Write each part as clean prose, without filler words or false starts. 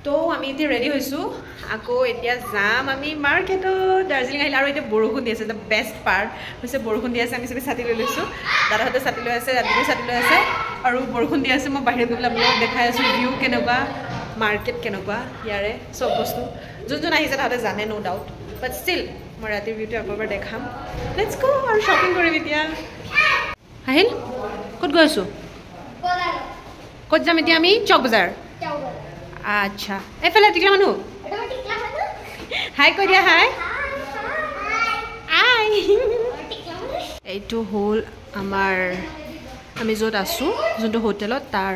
তো আমি এতিয়া ৰেডি হৈছোঁ আকৌ এতিয়া যাম আমি মাৰ্কেটত দাৰ্জিলিং আহিলে আৰু এতিয়া বৰষুণ দি আছে দ্য বেষ্ট পাৰ্ট হৈছে বৰষুণ দি আছে আমি চবে ছাতি লৈ লৈছোঁ দাদাহঁতে ছাতি লৈ আছে ৰাতিপুৱা ছাতি লৈ আছে আৰু বৰষুণ দি আছে মই বাহিৰত গৈ পেলাই আপোনালোকক দেখাই আছোঁ ভিউ কেনেকুৱা মাৰ্কেট কেনেকুৱা ইয়াৰে চব বস্তু যোন আহিছে তাহাঁতে জানে ন' ডাউট বাট ষ্টিল মই ৰাতিৰ ভিউটো আকৌ এবাৰ দেখাম লেটছ গো আৰু শ্বপিং কৰিম এতিয়া আহিল ক'ত গৈ আছোঁ ক'ত যাম এতিয়া আমি চক বজাৰ আচ্ছা এইফালে টিকলা মানুহ হাই কৈ দিয়া হাই আই এইটো হ'ল আমাৰ আমি য'ত আছোঁ যোনটো হোটেলত তাৰ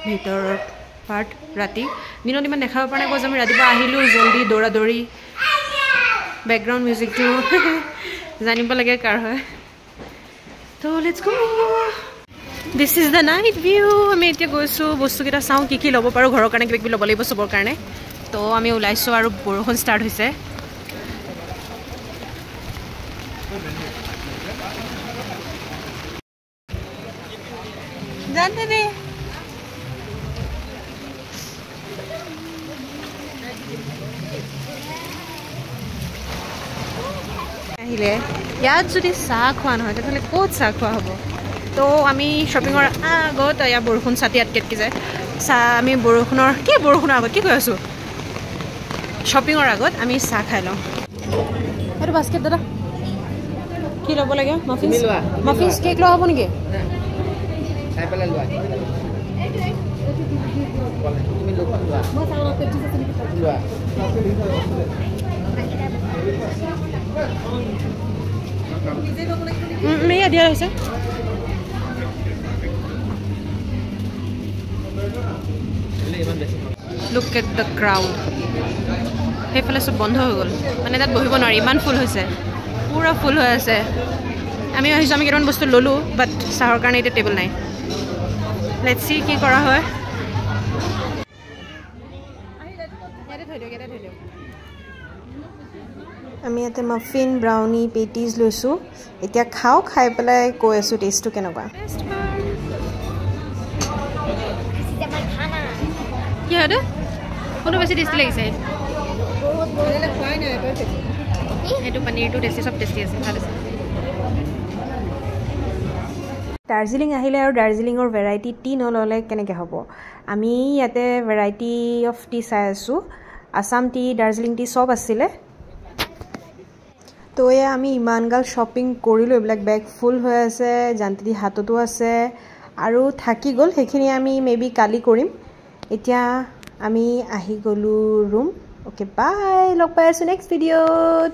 ভিতৰত পাৰ্ট ৰাতি দিনত ইমান দেখাব পৰা নাই আমি ৰাতিপুৱা আহিলোঁ জল্দি দৌৰা দৌৰি বেকগ্ৰাউণ্ড মিউজিকটো জানিব লাগে কাৰ হয় তো let's go this is the night view আমি এতিয়া গৈছোঁ বস্তুকেইটা চাওঁ কি ল'ব পাৰোঁ ঘৰৰ কাৰণে কিবা কিবি ল'ব লাগিব চবৰ কাৰণে তো আমি ওলাইছোঁ আৰু বৰষুণ ষ্টাৰ্ট হৈছে জানে দে আহিলে ইয়াত যদি চাহ খোৱা নহয় তেতিয়াহ'লে ক'ত চাহ খোৱা হ'ব তো আমি শ্বপিঙৰ আগত ইয়াৰ বৰষুণ ছাতি ইয়াত কেটকি যায় চাহ আমি বৰষুণৰ আগত কি কৈ আছোঁ শ্বপিঙৰ আগত আমি চাহ খাই লওঁ এইটো বাস্কেট দাদা কি ল'ব লাগে মাফিনছ কেক লোৱা হ'ব নেকি এয়া দিয়া হৈছে লুক এট দ্য ক্ৰাউড সেইফালে চব বন্ধ হৈ গ'ল মানে তাত বহিব নোৱাৰি ইমান ফুল হৈছে পুৰা ফুল হৈ আছে আমি আহিছোঁ আমি কেইটামান বস্তু ল'লোঁ বাট চাহৰ কাৰণে এতিয়া টেবুল নাই লেটছ চি কি কৰা হয় আমি ইয়াতে মাফিন ব্ৰাউনি পেটিজ লৈছোঁ এতিয়া খাই পেলাই কৈ আছোঁ টেষ্টটো কেনেকুৱা কি হয় কোনটো বেছি টেষ্টি লাগিছে এইটো পনীৰটো টেষ্টি চব টেষ্টি আছে ভাল আছে দাৰ্জিলিং আহিলে আৰু দাৰ্জিলিঙৰ ভেৰাইটি টি নল'লে কেনেকৈ হ'ব আমি ইয়াতে ভেৰাইটি অফ টি চাই আছোঁ আছাম টি দাৰ্জিলিং টি চব আছিলে তো এয়া আমি ইমানগাল শ্বপিং কৰিলোঁ এইবিলাক বেগ ফুল হৈ আছে জানটি হাততো আছে আৰু থাকি গ'ল সেইখিনি আমি মেবি কালি কৰিম এতিয়া আমি আহি গ'লোঁ ৰুম অ'কে বাই লগ পাই আছোঁ নেক্সট ভিডিঅ'ত